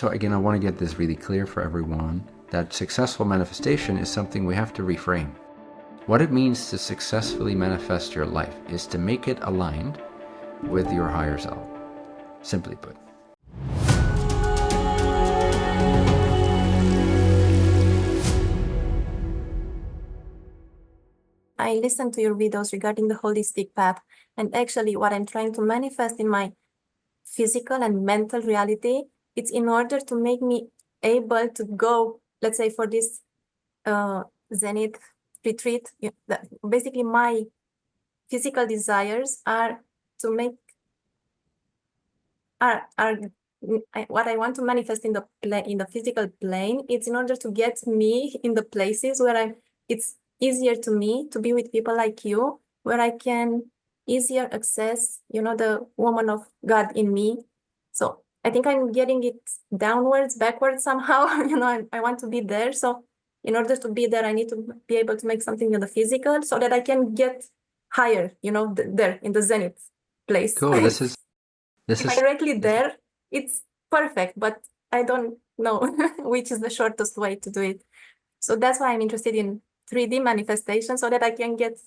So again, I want to get this really clear for everyone that successful manifestation is something we have to reframe. What it means to successfully manifest your life is to make it aligned with your higher self, simply put. I listened to your videos regarding the holistic path, and actually what I'm trying to manifest in my physical and mental reality, it's in order to make me able to go, let's say for this Zenith retreat. Basically my physical desires are to make, what I want to manifest in the physical plane. It's in order to get me in the places where it's easier to me to be with people like you, where I can easier access, the woman of God in me. So I think I'm getting it downwards, backwards somehow. I want to be there. So in order to be there, I need to be able to make something in the physical so that I can get higher, there in the Zenith place. Cool. This is directly there, it's perfect, but I don't know which is the shortest way to do it. So that's why I'm interested in 3D manifestation, so that I can get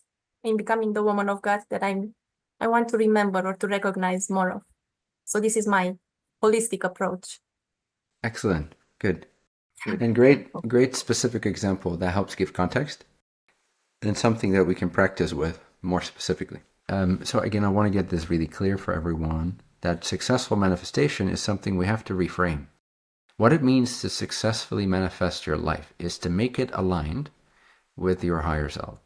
in becoming the woman of God that I want to remember or to recognize more of. So this is my holistic approach. Excellent. Good. And great specific example that helps give context and something that we can practice with more specifically. So again, I want to get this really clear for everyone that successful manifestation is something we have to reframe. What it means to successfully manifest your life is to make it aligned with your higher self,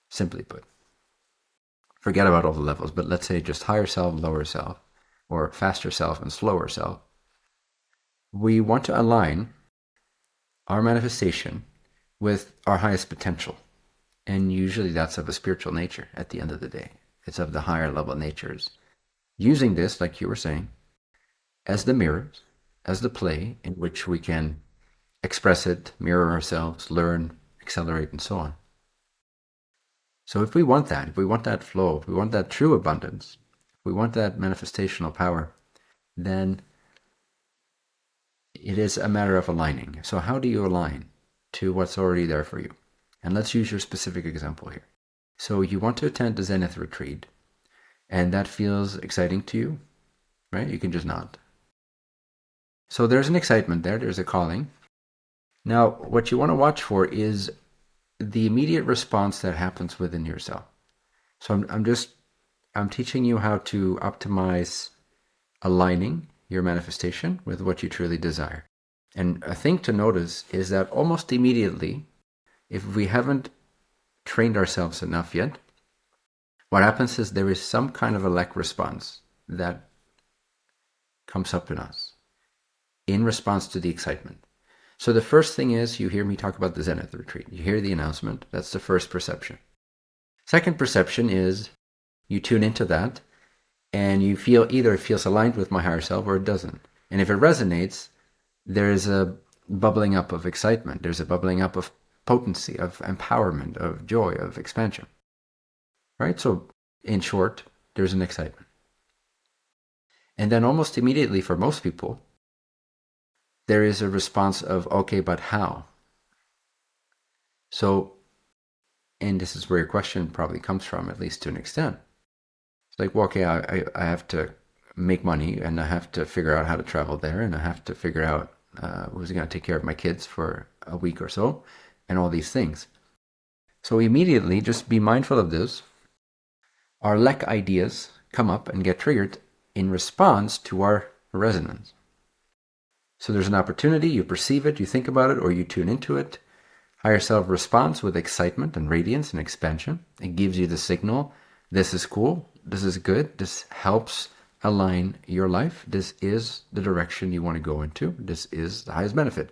simply put. Forget about all the levels, but let's say just higher self, lower self, or faster self and slower self. We want to align our manifestation with our highest potential. And usually that's of a spiritual nature at the end of the day. It's of the higher level natures. Using this, like you were saying, as the mirrors, as the play in which we can express it, mirror ourselves, learn, accelerate, and so on. So if we want that flow, if we want that true abundance, if we want that manifestational power, then it is a matter of aligning. So how do you align to what's already there for you? And let's use your specific example here. So you want to attend the Zenith retreat, and that feels exciting to you, right? You can just nod. So there's an excitement there, there's a calling. Now, what you want to watch for is the immediate response that happens within yourself. So I'm teaching you how to optimize aligning your manifestation with what you truly desire. And a thing to notice is that almost immediately, if we haven't trained ourselves enough yet, what happens is there is some kind of a lack response that comes up in us in response to the excitement. So the first thing is you hear me talk about the Zenith retreat. You hear the announcement. That's the first perception. Second perception is you tune into that and you feel either it feels aligned with my higher self or it doesn't. And if it resonates, there is a bubbling up of excitement. There's a bubbling up of potency, of empowerment, of joy, of expansion. Right? So in short, there's an excitement. And then almost immediately for most people, there is a response of, okay, but how? So, and this is where your question probably comes from, at least to an extent. It's like, well, okay, I have to make money and I have to figure out how to travel there and I have to figure out who's going to take care of my kids for a week or so and all these things. So immediately, just be mindful of this. Our lack ideas come up and get triggered in response to our resonance. So there's an opportunity, you perceive it, you think about it, or you tune into it. Higher self responds with excitement and radiance and expansion. It gives you the signal, this is cool, this is good, this helps align your life, this is the direction you want to go into, this is the highest benefit.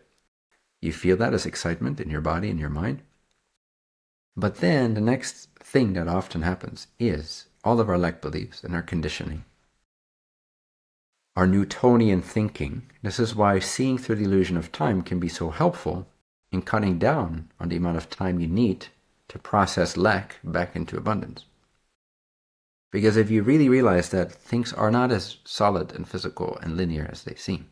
You feel that as excitement in your body and your mind. But then the next thing that often happens is all of our lack beliefs and our conditioning. Our Newtonian thinking. This is why seeing through the illusion of time can be so helpful in cutting down on the amount of time you need to process lack back into abundance. Because if you really realize that things are not as solid and physical and linear as they seem,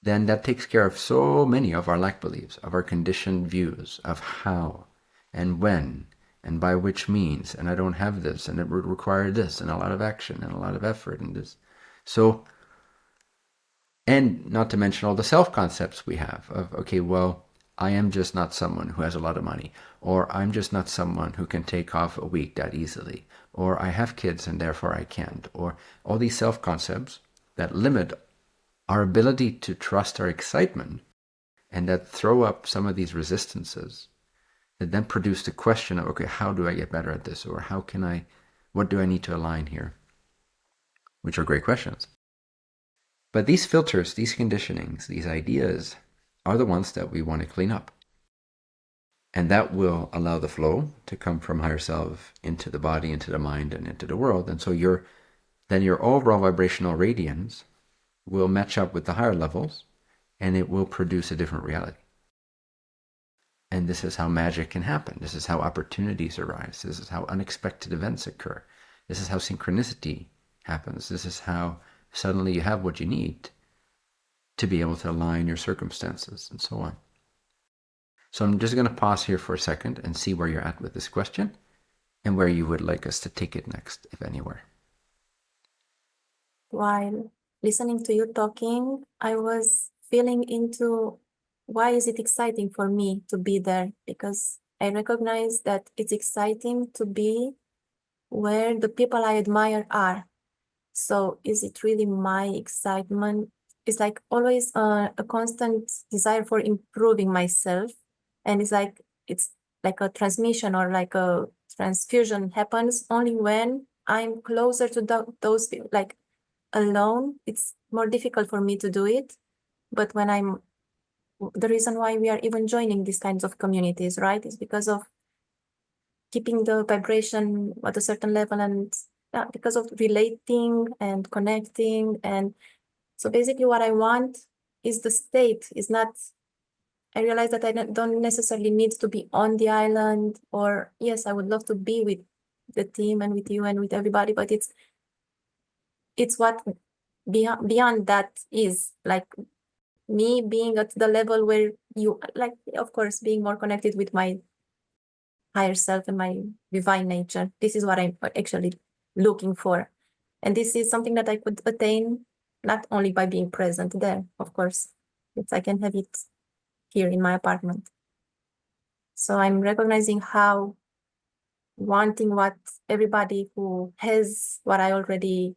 then that takes care of so many of our lack beliefs, of our conditioned views of how and when and by which means, and I don't have this, and it would require this, and a lot of action and a lot of effort and this. So, and not to mention all the self-concepts we have of, okay, well, I am just not someone who has a lot of money, or I'm just not someone who can take off a week that easily, or I have kids and therefore I can't, or all these self-concepts that limit our ability to trust our excitement and that throw up some of these resistances that then produce the question of, okay, how do I get better at this? Or what do I need to align here? Which are great questions. But these filters, these conditionings, these ideas are the ones that we want to clean up. And that will allow the flow to come from higher self into the body, into the mind, and into the world. And so your overall vibrational radiance will match up with the higher levels, and it will produce a different reality. And this is how magic can happen. This is how opportunities arise. This is how unexpected events occur. This is how synchronicity happens. This is how suddenly you have what you need to be able to align your circumstances and so on. So I'm just going to pause here for a second and see where you're at with this question and where you would like us to take it next, if anywhere. While listening to you talking, I was feeling into why is it exciting for me to be there? Because I recognize that it's exciting to be where the people I admire are. So is it really my excitement? It's like always a constant desire for improving myself. And it's like a transmission or like a transfusion happens only when I'm closer to those people. Like alone, it's more difficult for me to do it. But when the reason why we are even joining these kinds of communities, right, is because of keeping the vibration at a certain level and because of relating and connecting. And so basically what I want is the state is not, I realize that I don't necessarily need to be on the island, or yes, I would love to be with the team and with you and with everybody, but it's what beyond that is like me being at the level where you, like, of course, being more connected with my higher self and my divine nature. This is what I'm actually looking for. And this is something that I could attain not only by being present there, of course. I can have it here in my apartment. So I'm recognizing how wanting what everybody who has what I already,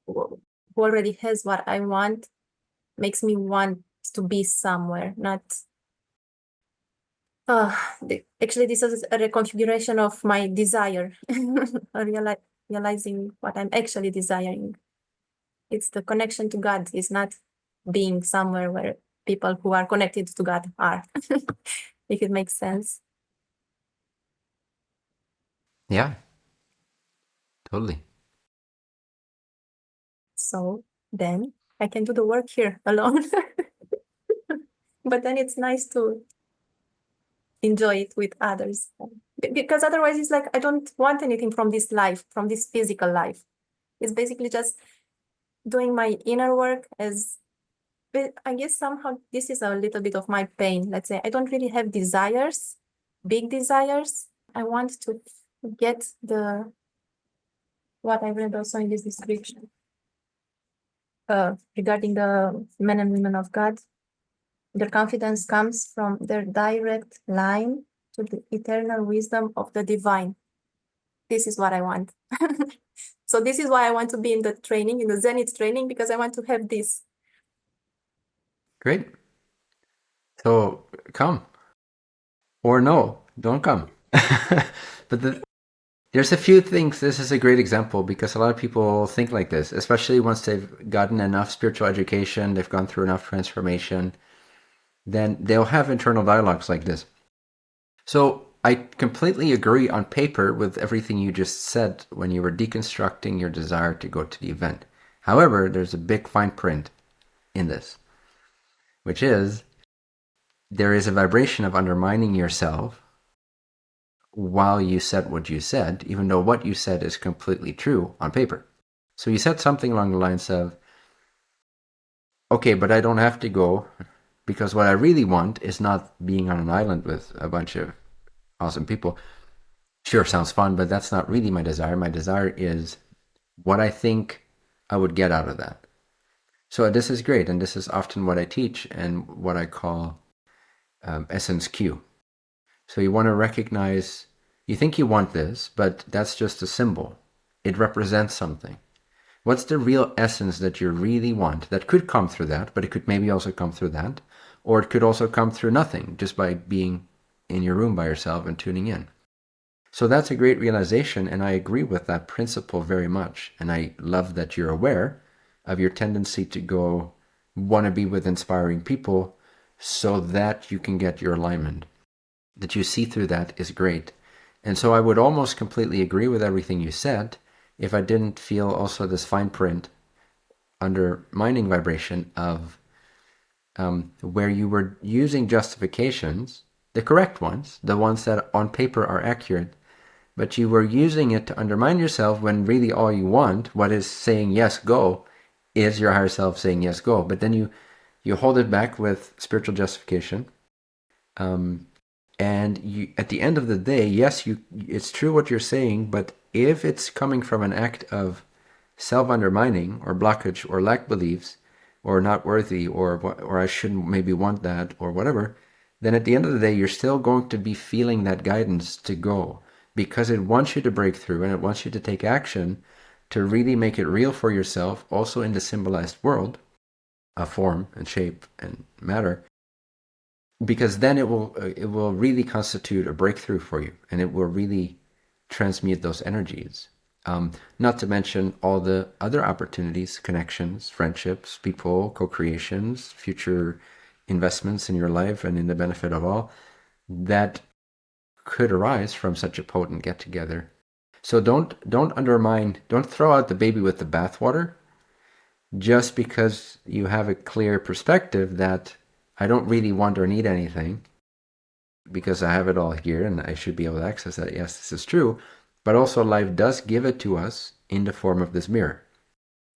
who already has what I want, makes me want to be somewhere, not actually this is a reconfiguration of my desire. Realizing what I'm actually desiring. It's the connection to God. It's not being somewhere where people who are connected to God are. If it makes sense. Yeah, totally. So then I can do the work here alone. But then it's nice to enjoy it with others. Because otherwise it's like, I don't want anything from this life, from this physical life. It's basically just doing my inner work but I guess somehow this is a little bit of my pain. Let's say I don't really have desires, big desires. I want to get what I read also in this description regarding the men and women of God. Their confidence comes from their direct line to the eternal wisdom of the divine. This is what I want. So this is why I want to be in the training, in the Zenith training, because I want to have this. Great. So come. Or no, don't come. But there's a few things. This is a great example because a lot of people think like this, especially once they've gotten enough spiritual education, they've gone through enough transformation, then they'll have internal dialogues like this. So I completely agree on paper with everything you just said when you were deconstructing your desire to go to the event. However, there's a big fine print in this, which is there is a vibration of undermining yourself while you said what you said, even though what you said is completely true on paper. So you said something along the lines of, okay, but I don't have to go because what I really want is not being on an island with a bunch of awesome people. Sure, sounds fun, but that's not really my desire. My desire is what I think I would get out of that. So this is great, and this is often what I teach and what I call essence Q. So you want to recognize, you think you want this, but that's just a symbol. It represents something. What's the real essence that you really want that could come through that, but it could maybe also come through that, or it could also come through nothing, just by being in your room by yourself and tuning in. So that's a great realization, and I agree with that principle very much. And I love that you're aware of your tendency to want to be with inspiring people so that you can get your alignment. That you see through that is great. And so I would almost completely agree with everything you said if I didn't feel also this fine print undermining vibration of where you were using justifications, the correct ones, the ones that on paper are accurate, but you were using it to undermine yourself when really all you want, what is saying yes, go, is your higher self saying yes, go. But then you hold it back with spiritual justification. And you, at the end of the day, yes, it's true what you're saying, but if it's coming from an act of self-undermining or blockage or lack beliefs or not worthy or I shouldn't maybe want that or whatever, then at the end of the day, you're still going to be feeling that guidance to go because it wants you to break through and it wants you to take action to really make it real for yourself, also in the symbolized world of form and shape and matter, because then it will really constitute a breakthrough for you and it will really transmute those energies. Not to mention all the other opportunities, connections, friendships, people, co-creations, future investments in your life and in the benefit of all that could arise from such a potent get-together. So don't undermine, don't throw out the baby with the bathwater just because you have a clear perspective that I don't really want or need anything because I have it all here and I should be able to access that. Yes, this is true. But also life does give it to us in the form of this mirror,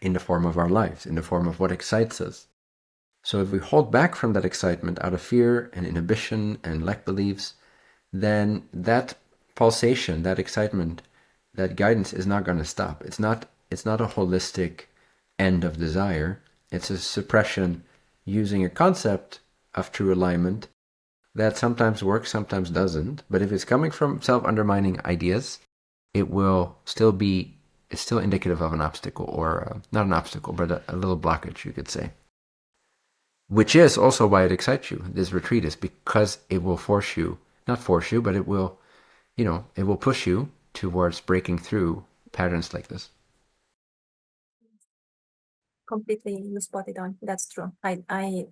in the form of our lives, in the form of what excites us. So if we hold back from that excitement out of fear and inhibition and lack beliefs, then that pulsation, that excitement, that guidance is not going to stop. It's not a holistic end of desire. It's a suppression using a concept of true alignment that sometimes works, sometimes doesn't. But if it's coming from self-undermining ideas, it will still be, it's still indicative of an obstacle, or not an obstacle, but a little blockage, you could say. Which is also why it excites you. This retreat is because it will force you, not force you, but it will, it will push you towards breaking through patterns like this. Completely, you spotted on. That's true. I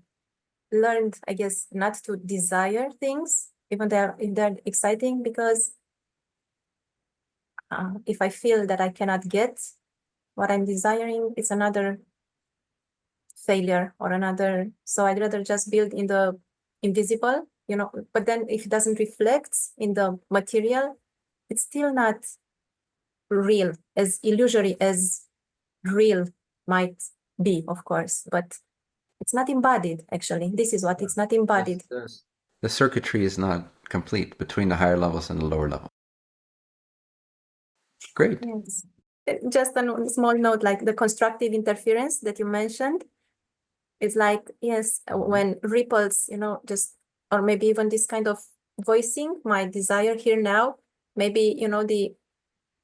learned, I guess, not to desire things, even if they're exciting, because if I feel that I cannot get what I'm desiring, it's another failure or another. So I'd rather just build in the invisible, but then if it doesn't reflect in the material, it's still not real, as illusory as real might be, of course, but it's not embodied, actually. This is what it's not embodied. Yes. The circuitry is not complete between the higher levels and the lower level. Great. Yes. Just a small note, like the constructive interference that you mentioned, it's like, yes, when ripples, just, or maybe even this kind of voicing my desire here now, maybe,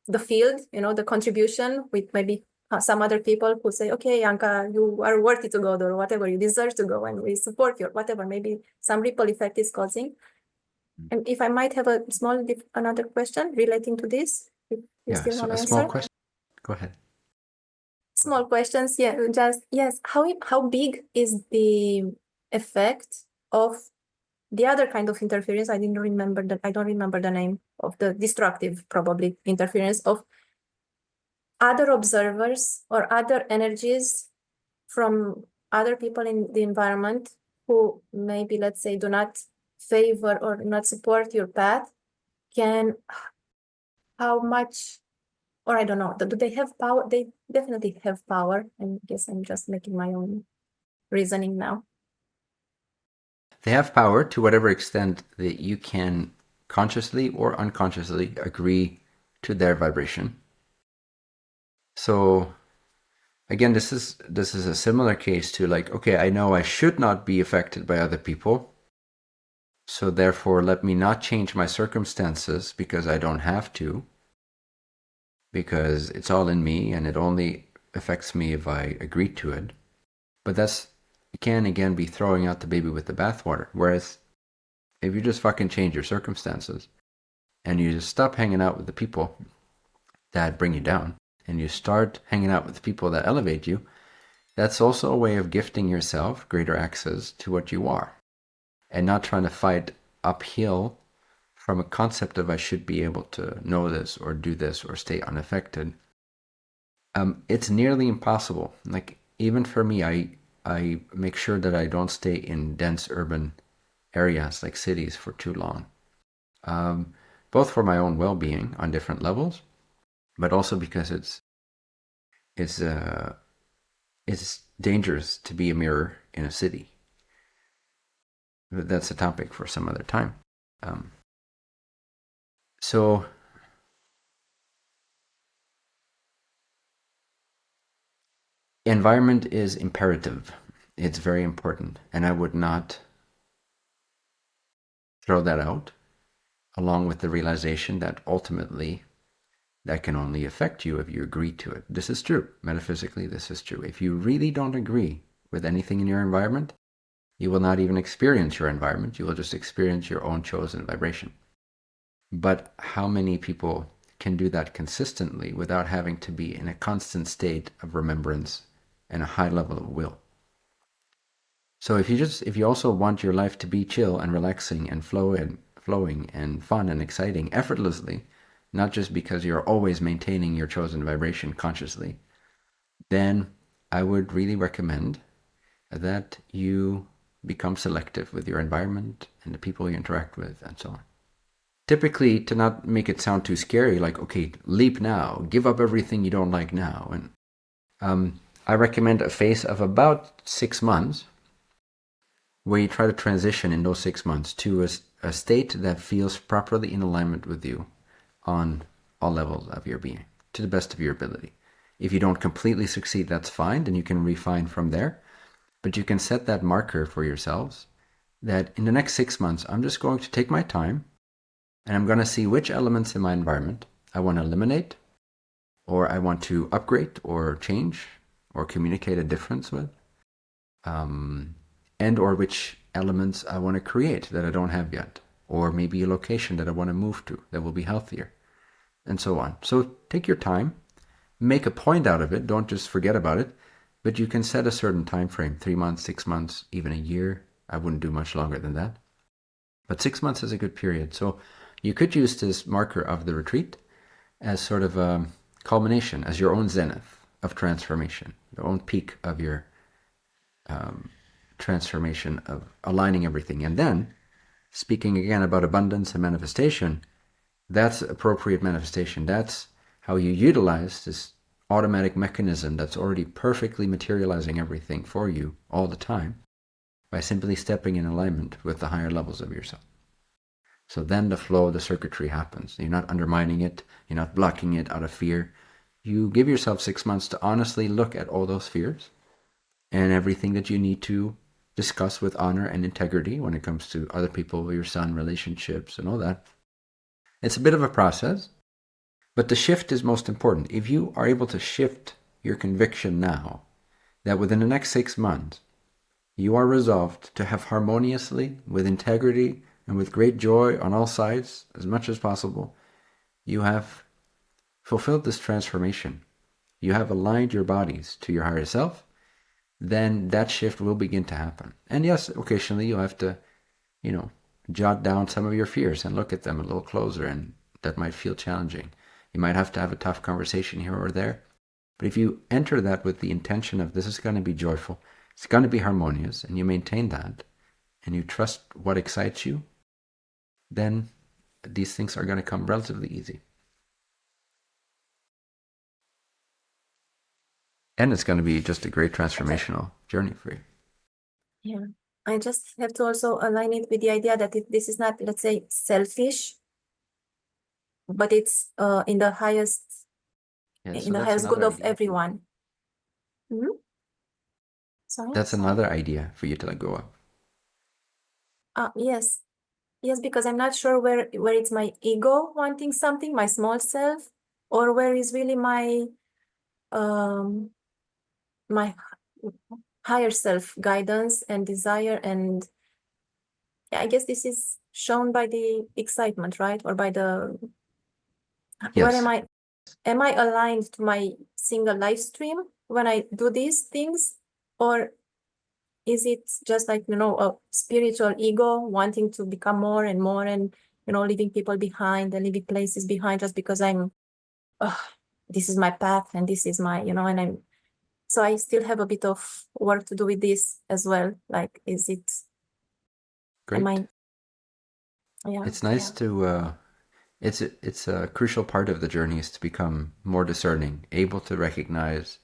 the field, the contribution with maybe some other people who say, okay, Anka, you are worthy to go there, or whatever, you deserve to go, and we support you, or whatever, maybe some ripple effect is causing. And if I might have a small, another question relating to this, if you still want to answer. Small question. Go ahead. Small questions, yeah, just, yes, how big is the effect of the other kind of interference? I don't remember the name of the destructive, probably, interference of other observers or other energies from other people in the environment who maybe, let's say, do not favor or not support your path. How much, or I don't know, do they have power? They definitely have power. I guess I'm just making my own reasoning now. They have power to whatever extent that you can consciously or unconsciously agree to their vibration. So again, this is a similar case to like, okay, I know I should not be affected by other people. So therefore, let me not change my circumstances because I don't have to, because it's all in me and it only affects me if I agree to it. But that's, it can again be throwing out the baby with the bathwater. Whereas if you just fucking change your circumstances and you just stop hanging out with the people that bring you down and you start hanging out with the people that elevate you, that's also a way of gifting yourself greater access to what you are and not trying to fight uphill from a concept of I should be able to know this or do this or stay unaffected. It's nearly impossible. Like even for me, I make sure that I don't stay in dense urban areas like cities for too long, both for my own well-being on different levels, but also because it's dangerous to be a mirror in a city. But that's a topic for some other time. So environment is imperative. It's very important, and I would not throw that out along with the realization that ultimately that can only affect you if you agree to it. This is true. Metaphysically, this is true. If you really don't agree with anything in your environment, you will not even experience your environment. You will just experience your own chosen vibration. But how many people can do that consistently without having to be in a constant state of remembrance and a high level of will? So if you also want your life to be chill and relaxing and flowing and fun and exciting effortlessly, not just because you're always maintaining your chosen vibration consciously, then I would really recommend that you become selective with your environment and the people you interact with and so on. Typically, to not make it sound too scary, like, okay, leap now, give up everything you don't like now. And I recommend a phase of about 6 months where you try to transition in those 6 months to a state that feels properly in alignment with you on all levels of your being, to the best of your ability. If you don't completely succeed, that's fine, then you can refine from there. But you can set that marker for yourselves that in the next 6 months, I'm just going to take my time and I'm going to see which elements in my environment I want to eliminate, or I want to upgrade or change or communicate a difference with, and or which elements I want to create that I don't have yet, or maybe a location that I want to move to that will be healthier, and so on. So take your time, make a point out of it, don't just forget about it, but you can set a certain time frame, 3 months, 6 months, even a year. I wouldn't do much longer than that. But 6 months is a good period. So you could use this marker of the retreat as sort of a culmination, as your own zenith of transformation, your own peak of your transformation of aligning everything. And then, speaking again about abundance and manifestation, that's appropriate manifestation. That's how you utilize this automatic mechanism that's already perfectly materializing everything for you all the time by simply stepping in alignment with the higher levels of yourself. So then the flow, the circuitry happens. You're not undermining it. You're not blocking it out of fear. You give yourself 6 months to honestly look at all those fears and everything that you need to discuss with honor and integrity when it comes to other people, your son, relationships, and all that. It's a bit of a process, but the shift is most important. If you are able to shift your conviction now that within the next 6 months, you are resolved to have harmoniously, with integrity, and with great joy on all sides, as much as possible, you have fulfilled this transformation. You have aligned your bodies to your higher self, then that shift will begin to happen. And yes, occasionally you'll have to, jot down some of your fears and look at them a little closer, and that might feel challenging. You might have to have a tough conversation here or there. But if you enter that with the intention of this is going to be joyful, it's going to be harmonious, and you maintain that, and you trust what excites you, then these things are going to come relatively easy. And it's going to be just a great transformational journey for you. Yeah. I just have to also align it with the idea that this is not, let's say, selfish, but it's in the highest Yeah, so that's good another of idea. everyone. Mhm. Sorry. That's another idea for you to let go of. Yes. Yes, because I'm not sure where it's my ego wanting something, my small self, or where is really um my higher self guidance and desire. And yeah, I guess this is shown by the excitement, right? Or by the where Yes, am I aligned to my single live stream when I do these things? Or is it just like, a spiritual ego wanting to become more and more and, leaving people behind and leaving places behind just because this is my path and this is my, and so I still have a bit of work to do with this as well. Like, am great. I, yeah. It's nice to, it's a crucial part of the journey is to become more discerning, able to recognize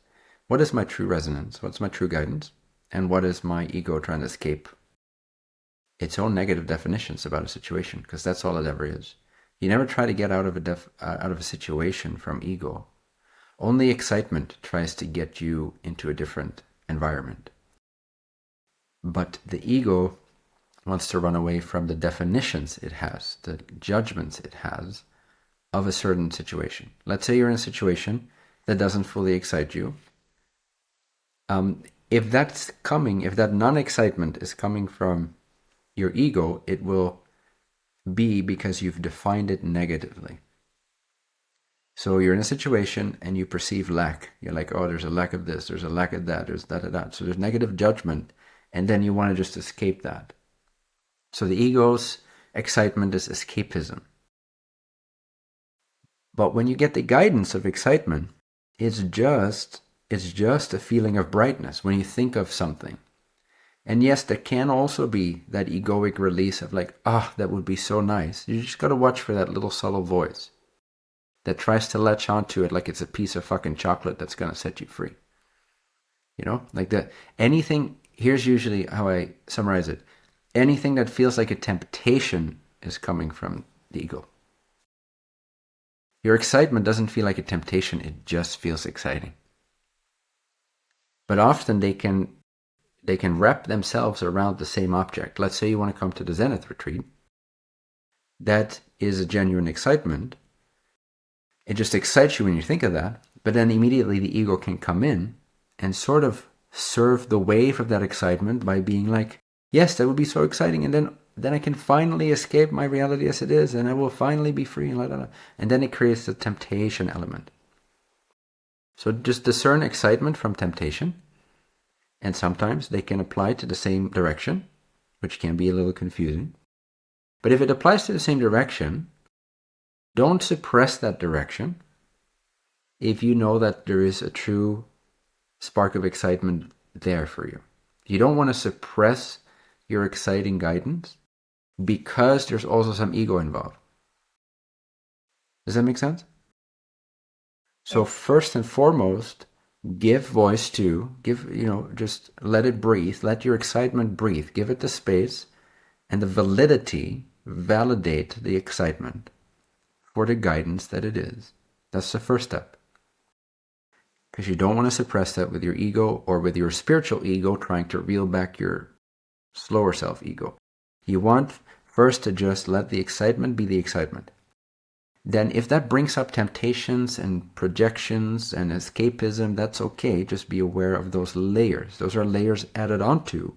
what is my true resonance, what's my true guidance, and what is my ego trying to escape its own negative definitions about a situation, because that's all it ever is. You never try to get out of a situation from ego. Only excitement tries to get you into a different environment. But the ego wants to run away from the definitions it has, the judgments it has of a certain situation. Let's say you're in a situation that doesn't fully excite you. If that non-excitement is coming from your ego, it will be because you've defined it negatively. So you're in a situation and you perceive lack. You're like, oh, there's a lack of this, there's a lack of that, there's that. So there's negative judgment, and then you want to just escape that. So the ego's excitement is escapism. But when you get the guidance of excitement, it's just a feeling of brightness when you think of something. And yes, there can also be that egoic release of like, that would be so nice. You just got to watch for that little subtle voice that tries to latch onto it like it's a piece of fucking chocolate that's going to set you free. Here's usually how I summarize it. Anything that feels like a temptation is coming from the ego. Your excitement doesn't feel like a temptation, it just feels exciting. But often they can wrap themselves around the same object. Let's say you want to come to the Zenith retreat. That is a genuine excitement. It just excites you when you think of that, but then immediately the ego can come in and sort of surf the wave of that excitement by being like, yes, that would be so exciting, and then I can finally escape my reality as it is, and I will finally be free, and then it creates the temptation element. So just discern excitement from temptation, and sometimes they can apply to the same direction, which can be a little confusing. But if it applies to the same direction, don't suppress that direction if you know that there is a true spark of excitement there for you. You don't want to suppress your exciting guidance because there's also some ego involved. Does that make sense? So first and foremost, give voice to, just let it breathe, let your excitement breathe, give it the space and the validity, validate the excitement for the guidance that it is. That's the first step. Because you don't want to suppress that with your ego or with your spiritual ego trying to reel back your slower self ego. You want first to just let the excitement be the excitement. Then if that brings up temptations and projections and escapism, that's okay. Just be aware of those layers. Those are layers added onto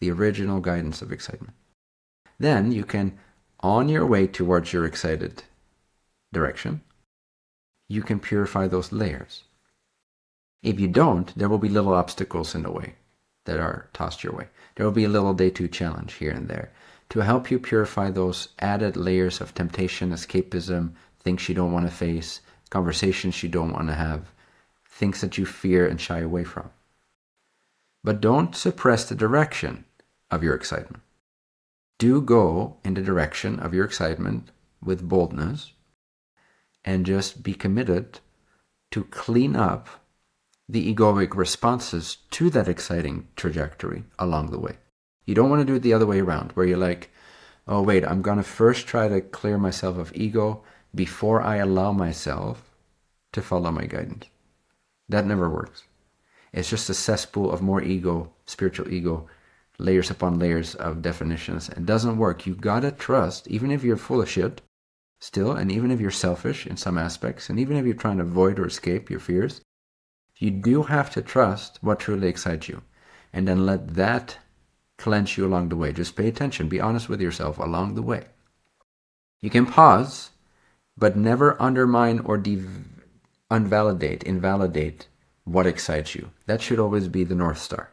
the original guidance of excitement. Then you can, on your way towards your excited direction, you can purify those layers. If you don't, there will be little obstacles in the way that are tossed your way. There will be a little day 2 challenge here and there to help you purify those added layers of temptation, escapism, things you don't want to face, conversations you don't want to have, things that you fear and shy away from. But don't suppress the direction of your excitement. Do go in the direction of your excitement with boldness and just be committed to clean up the egoic responses to that exciting trajectory along the way. You don't want to do it the other way around, where you're like, oh wait, I'm going to first try to clear myself of ego before I allow myself to follow my guidance. That never works. It's just a cesspool of more ego, spiritual ego, layers upon layers of definitions. It doesn't work. You gotta trust, even if you're full of shit still, and even if you're selfish in some aspects, and even if you're trying to avoid or escape your fears, you do have to trust what truly excites you. And then let that cleanse you along the way. Just pay attention. Be honest with yourself along the way. You can pause, but never undermine or invalidate what excites you. That should always be the North Star.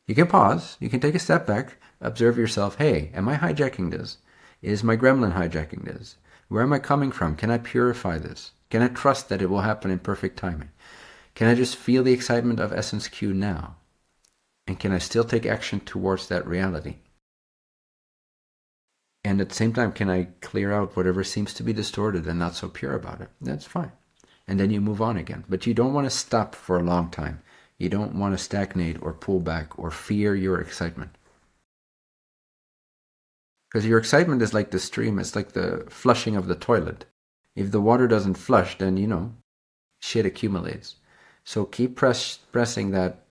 You can pause. You can take a step back, observe yourself. Hey, am I hijacking this? Is my gremlin hijacking this? Where am I coming from? Can I purify this? Can I trust that it will happen in perfect timing? Can I just feel the excitement of Essence Q now? And can I still take action towards that reality? And at the same time, can I clear out whatever seems to be distorted and not so pure about it? That's fine. And then you move on again. But you don't want to stop for a long time. You don't want to stagnate or pull back or fear your excitement. Because your excitement is like the stream. It's like the flushing of the toilet. If the water doesn't flush, then, shit accumulates. So keep pressing that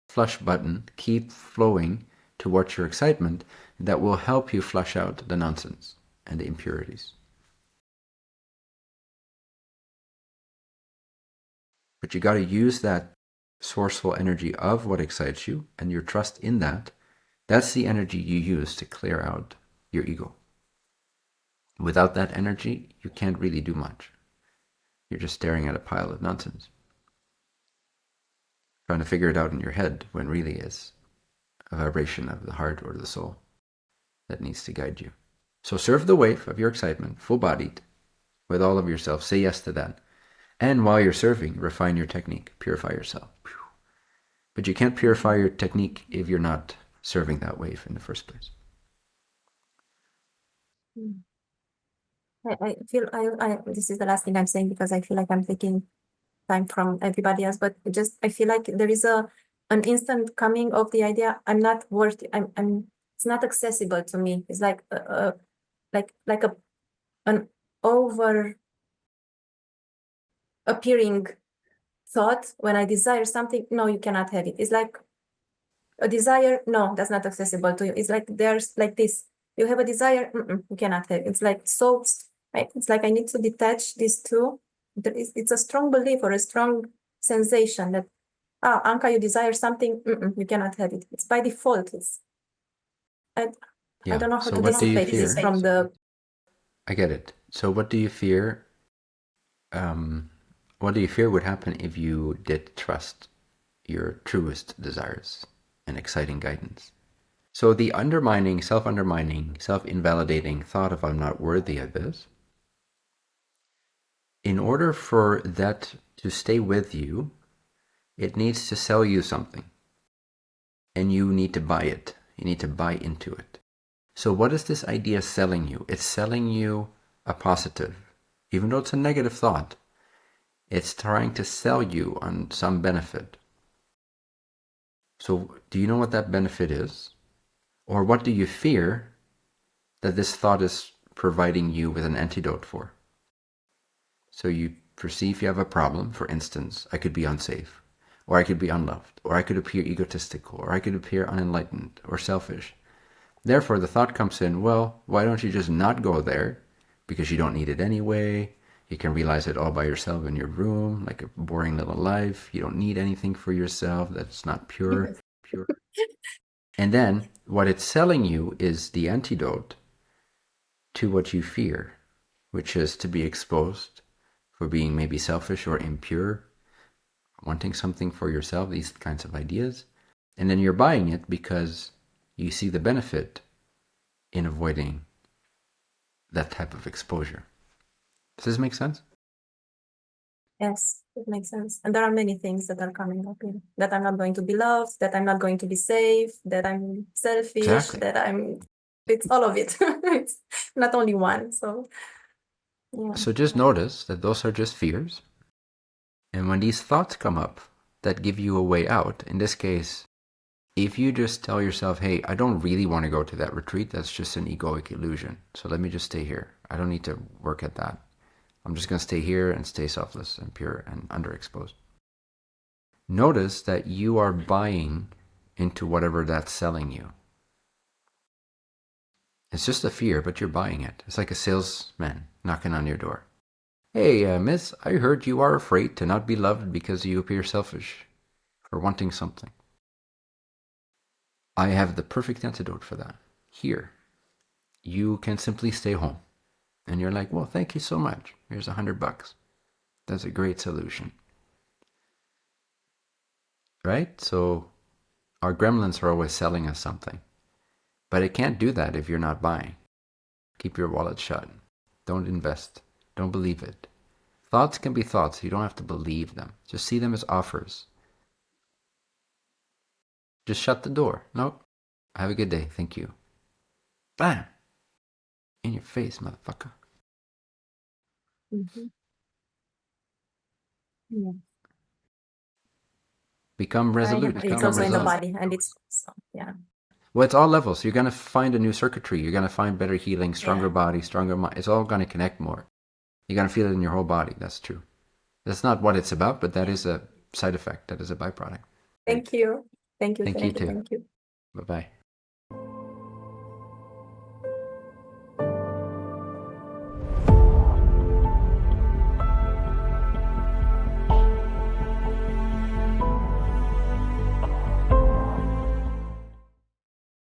flush button. Keep flowing towards your excitement. That will help you flush out the nonsense and the impurities. But you got to use that sourceful energy of what excites you and your trust in that. That's the energy you use to clear out your ego. Without that energy, you can't really do much. You're just staring at a pile of nonsense, trying to figure it out in your head when really is a vibration of the heart or the soul that needs to guide you. So surf the wave of your excitement, full-bodied, with all of yourself. Say yes to that. And while you're surfing, refine your technique. Purify yourself. But you can't purify your technique if you're not serving that wave in the first place. I feel this is the last thing I'm saying because I feel like I'm taking time from everybody else, but I feel like there is an instant coming of the idea I'm not worthy. It's not accessible to me. It's like an over appearing thought when I desire something. No, you cannot have it. It's like a desire. No, that's not accessible to you. It's like there's like this. You have a desire. You cannot have it. It's like so. Right? It's like I need to detach these two. It's a strong belief or a strong sensation that Anka, you desire something. You cannot have it. It's by default. I don't know how to dissipate this from the. I get it. So what do you fear? What do you fear would happen if you did trust your truest desires and exciting guidance? So the undermining, self-undermining, self-invalidating thought of I'm not worthy of this, in order for that to stay with you, it needs to sell you something. And you need to buy it. You need to buy into it. So what is this idea selling you? It's selling you a positive. Even though it's a negative thought, it's trying to sell you on some benefit. So do you know what that benefit is? Or what do you fear that this thought is providing you with an antidote for? So you perceive you have a problem. For instance, I could be unsafe, or I could be unloved, or I could appear egotistical, or I could appear unenlightened or selfish. Therefore, the thought comes in, well, why don't you just not go there? Because you don't need it anyway. You can realize it all by yourself in your room, like a boring little life. You don't need anything for yourself that's not pure. And then what it's selling you is the antidote to what you fear, which is to be exposed for being maybe selfish or impure, wanting something for yourself, these kinds of ideas. And then you're buying it because you see the benefit in avoiding that type of exposure. Does this make sense? Yes, it makes sense. And there are many things that are coming up here. That I'm not going to be loved, that I'm not going to be safe, that I'm selfish, Exactly. it's all of it. It's not only one. So, yeah. So just notice that those are just fears. And when these thoughts come up that give you a way out, in this case, If you just tell yourself, hey, I don't really want to go to that retreat, that's just an egoic illusion. So let me just stay here. I don't need to work at that. I'm just going to stay here and stay selfless and pure and underexposed. Notice that you are buying into whatever that's selling you. It's just a fear, but you're buying it. It's like a salesman knocking on your door. Hey, miss, I heard you are afraid to not be loved because you appear selfish for wanting something. I have the perfect antidote for that. Here, you can simply stay home. And you're like, well, thank you so much. Here's $100. That's a great solution. Right? So our gremlins are always selling us something. But it can't do that if you're not buying. Keep your wallet shut. Don't invest. Don't believe it. Thoughts can be thoughts. You don't have to believe them. Just see them as offers. Just shut the door. Nope. Have a good day. Thank you. Bam! In your face, motherfucker. Mm-hmm. Yeah. Become resolute. It's Become also in the resolute. body, and it's so, yeah. Well, it's all levels. You're going to find a new circuitry. You're going to find better healing, stronger Yeah. body, stronger mind. It's all going to connect more. You're going to feel it in your whole body. That's true. That's not what it's about, but that is a side effect. That is a byproduct. Thank you. Thank you. Thank you Thank you. too. Thank you. Bye-bye.